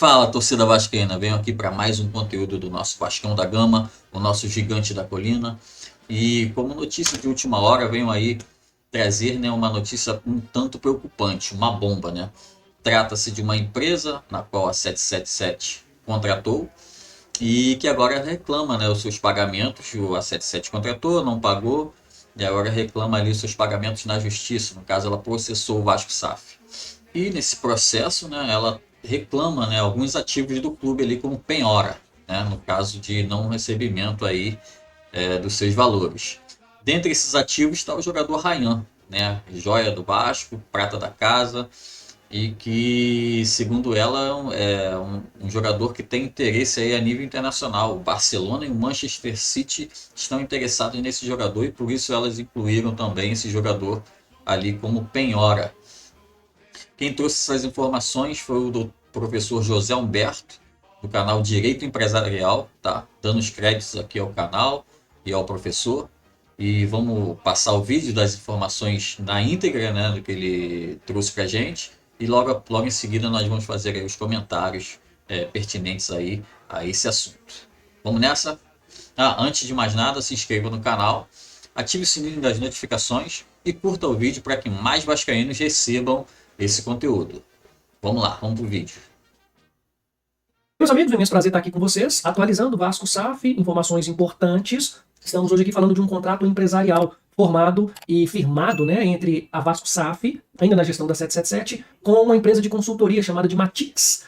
Fala, torcida vascaína, venho aqui para mais um conteúdo do nosso Vascão da Gama, o nosso gigante da colina. E como notícia de última hora, venho aí trazer, né, uma notícia um tanto preocupante, uma bomba, né? Trata-se de uma empresa na qual a 777 contratou e que agora reclama, né, os seus pagamentos. A 777 contratou, não pagou, e agora reclama ali os seus pagamentos na justiça. No caso, ela processou o Vasco SAF. E nesse processo, né, ela reclama, né, alguns ativos do clube ali como penhora, né, no caso de não recebimento aí dos seus valores. Dentre esses ativos está o jogador Ryan, né, joia do Vasco, prata da casa, e que, segundo ela, é um jogador que tem interesse aí a nível internacional. O Barcelona e o Manchester City estão interessados nesse jogador e por isso elas incluíram também esse jogador ali como penhora. Quem trouxe essas informações foi o do professor José Humberto, do canal Direito Empresarial, tá? Dando os créditos aqui ao canal e ao professor. E vamos passar o vídeo das informações na íntegra, né, do que ele trouxe para a gente. E logo em seguida nós vamos fazer aí os comentários pertinentes aí a esse assunto. Vamos nessa? Antes de mais nada, se inscreva no canal, ative o sininho das notificações e curta o vídeo para que mais vascaínos recebam esse conteúdo. Vamos lá, vamos pro vídeo. Meus amigos, é um imenso prazer estar aqui com vocês, atualizando o Vasco SAF, informações importantes. Estamos hoje aqui falando de um contrato empresarial formado e firmado, né, entre a Vasco SAF, ainda na gestão da 777, com uma empresa de consultoria chamada de Matix,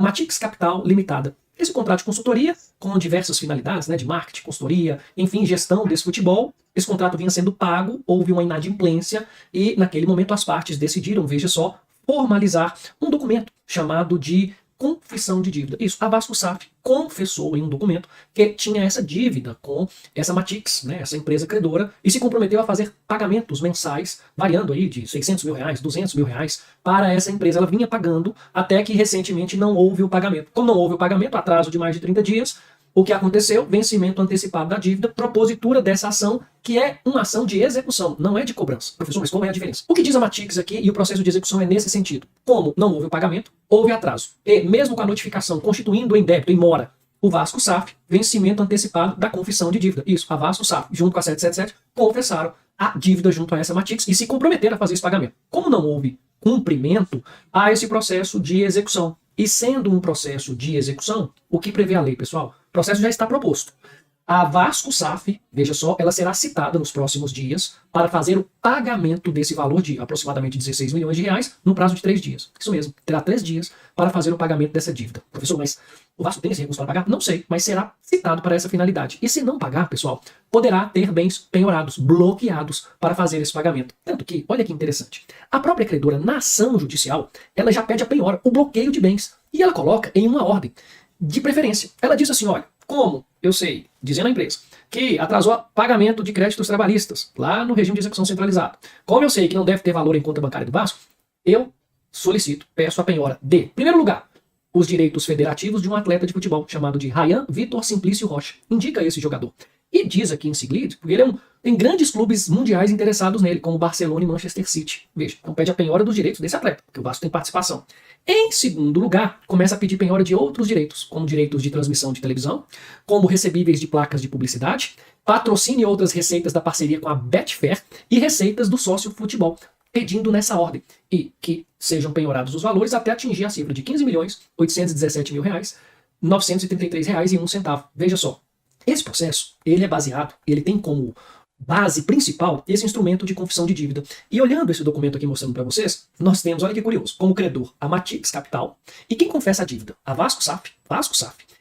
Matix Capital Limitada. Esse contrato de consultoria, com diversas finalidades, né, de marketing, consultoria, enfim, gestão desse futebol, esse contrato vinha sendo pago, houve uma inadimplência e, naquele momento, as partes decidiram, veja só, formalizar um documento chamado de confissão de dívida. Isso, a Vasco SAF confessou em um documento que tinha essa dívida com essa Matix, né, essa empresa credora, e se comprometeu a fazer pagamentos mensais, variando aí de 600 mil reais, 200 mil reais, para essa empresa. Ela vinha pagando até que recentemente não houve o pagamento. Como não houve o pagamento, atraso de mais de 30 dias, o que aconteceu? Vencimento antecipado da dívida, propositura dessa ação, que é uma ação de execução, não é de cobrança. Professor, mas qual é a diferença? O que diz a Matix aqui e o processo de execução é nesse sentido. Como não houve o pagamento, houve atraso. E mesmo com a notificação constituindo em débito, em mora, o Vasco SAF, vencimento antecipado da confissão de dívida. Isso, a Vasco SAF, junto com a 777, confessaram a dívida junto a essa Matix e se comprometeram a fazer esse pagamento. Como não houve cumprimento, há esse processo de execução. E sendo um processo de execução, o que prevê a lei, pessoal? O processo já está proposto. A Vasco SAF, veja só, ela será citada nos próximos dias para fazer o pagamento desse valor de aproximadamente 16 milhões de reais no prazo de 3 dias. Isso mesmo, terá 3 dias para fazer o pagamento dessa dívida. Professor, mas o Vasco tem esse recurso para pagar? Não sei, mas será citado para essa finalidade. E se não pagar, pessoal, poderá ter bens penhorados, bloqueados para fazer esse pagamento. Tanto que, olha que interessante, a própria credora na ação judicial, ela já pede a penhora, o bloqueio de bens. E ela coloca em uma ordem de preferência. Ela diz assim, olha, como eu sei, dizendo a empresa, que atrasou pagamento de créditos trabalhistas lá no regime de execução centralizado, como eu sei que não deve ter valor em conta bancária do Vasco, eu solicito, peço a penhora de, em primeiro lugar, os direitos federativos de um atleta de futebol chamado de Ryan Vitor Simplício Rocha. Indica esse jogador. E diz aqui em seguida, porque ele tem grandes clubes mundiais interessados nele, como Barcelona e Manchester City. Veja, então pede a penhora dos direitos desse atleta, porque o Vasco tem participação. Em segundo lugar, começa a pedir penhora de outros direitos, como direitos de transmissão de televisão, como recebíveis de placas de publicidade, patrocínio e outras receitas da parceria com a Betfair e receitas do sócio futebol, pedindo nessa ordem, e que sejam penhorados os valores até atingir a cifra de 15 milhões 817 mil reais, 933 reais e 1 centavo. Veja só, esse processo, ele é baseado, ele tem como base principal esse instrumento de confissão de dívida. E olhando esse documento aqui mostrando para vocês, nós temos, olha que curioso, como credor a Matix Capital e quem confessa a dívida? A Vasco SAF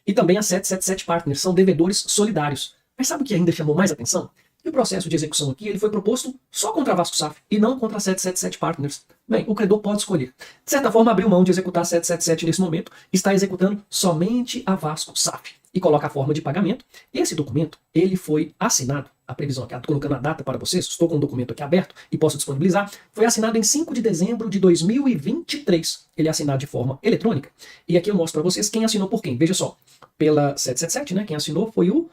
e também a 777 Partners, são devedores solidários. Mas sabe o que ainda chamou mais atenção? E o processo de execução aqui ele foi proposto só contra a Vasco SAF e não contra a 777 Partners. Bem, o credor pode escolher. De certa forma, abriu mão de executar a 777 nesse momento, está executando somente a Vasco SAF e coloca a forma de pagamento. Esse documento ele foi assinado, a previsão aqui, estou colocando a data para vocês, estou com o documento aqui aberto e posso disponibilizar, foi assinado em 5 de dezembro de 2023. Ele é assinado de forma eletrônica. E aqui eu mostro para vocês quem assinou por quem. Veja só, pela 777, né, quem assinou foi o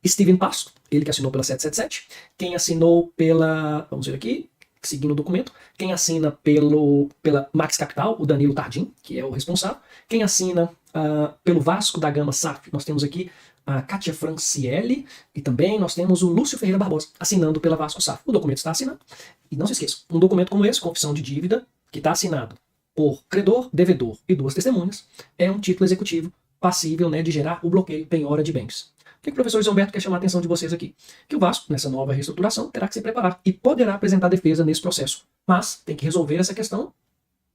Steven Pasto, ele que assinou pela 777. Quem assinou pela, vamos ver aqui, seguindo o documento. Quem assina pela Max Capital, o Danilo Tardim, que é o responsável. Quem assina pelo Vasco da Gama SAF, nós temos aqui a Kátia Franciele e também nós temos o Lúcio Ferreira Barbosa assinando pela Vasco SAF. O documento está assinado. E não se esqueça, um documento como esse, confissão de dívida, que está assinado por credor, devedor e 2 testemunhas, é um título executivo passível, né, de gerar o bloqueio penhora de bens. O que o professor Luiz Humberto quer chamar a atenção de vocês aqui? Que o Vasco, nessa nova reestruturação, terá que se preparar e poderá apresentar defesa nesse processo. Mas tem que resolver essa questão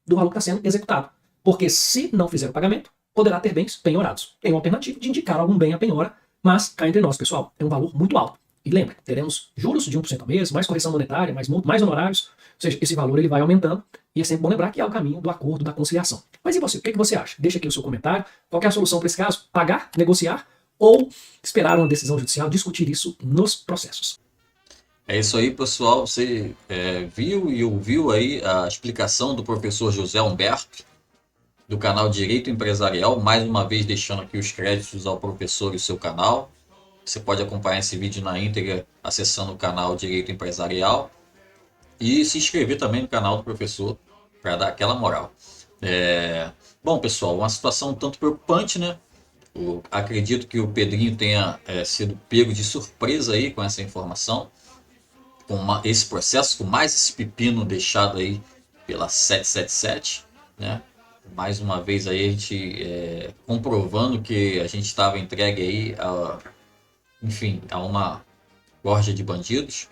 do valor que está sendo executado. Porque se não fizer o pagamento, poderá ter bens penhorados. Tem uma alternativa de indicar algum bem à penhora, mas cá entre nós, pessoal, é um valor muito alto. E lembre, teremos juros de 1% ao mês, mais correção monetária, mais multa, mais honorários. Ou seja, esse valor ele vai aumentando. E é sempre bom lembrar que é o caminho do acordo, da conciliação. Mas e você? O que você acha? Deixa aqui o seu comentário. Qual é a solução para esse caso? Pagar? Negociar? Ou esperar uma decisão judicial, discutir isso nos processos? É isso aí, pessoal. Você viu e ouviu aí a explicação do professor José Humberto, do canal Direito Empresarial, mais uma vez deixando aqui os créditos ao professor e o seu canal. Você pode acompanhar esse vídeo na íntegra acessando o canal Direito Empresarial e se inscrever também no canal do professor para dar aquela moral. Bom, pessoal, uma situação um tanto preocupante, né? Acredito que o Pedrinho tenha sido pego de surpresa aí com essa informação, com esse processo, com mais esse pepino deixado aí pela 777, né? Mais uma vez aí a gente comprovando que a gente estava entregue aí a uma gorja de bandidos.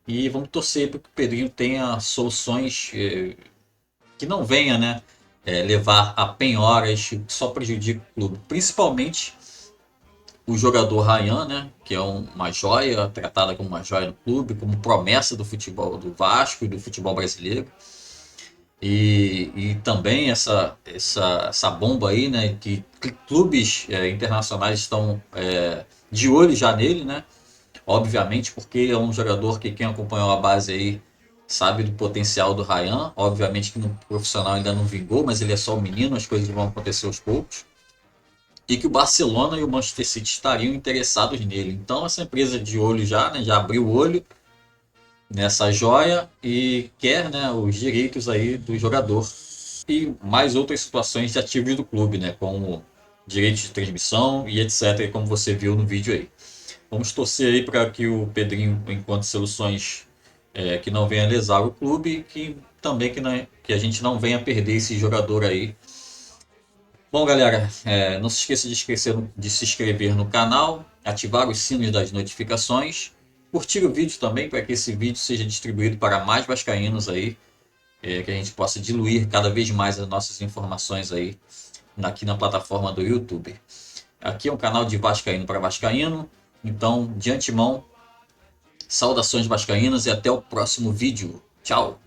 E vamos torcer para que o Pedrinho tenha soluções que não venha, né, levar a penhoras que só prejudica o clube. Principalmente o jogador Ryan, né, que é uma joia, tratada como uma joia no clube, como promessa do futebol do Vasco e do futebol brasileiro. E também essa bomba aí, né, que clubes internacionais estão de olho já nele, né? Obviamente, porque é um jogador que quem acompanhou a base aí sabe do potencial do Ryan. Obviamente que no profissional ainda não vingou, mas ele é só um menino, as coisas vão acontecer aos poucos. E que o Barcelona e o Manchester City estariam interessados nele. Então essa empresa de olho já, né, já abriu o olho nessa joia e quer, né, os direitos aí do jogador. E mais outras situações de ativos do clube, né, como direitos de transmissão e etc, como você viu no vídeo aí. Vamos torcer aí para que o Pedrinho encontre soluções que não venha lesar o clube e que também que a gente não venha perder esse jogador aí. Bom, galera, não se esqueça de se inscrever no canal, ativar os sinos das notificações, curtir o vídeo também para que esse vídeo seja distribuído para mais vascaínos aí, que a gente possa diluir cada vez mais as nossas informações aí aqui na plataforma do YouTube. Aqui é um canal de vascaíno para vascaíno. Então, de antemão, saudações vascaínas e até o próximo vídeo. Tchau!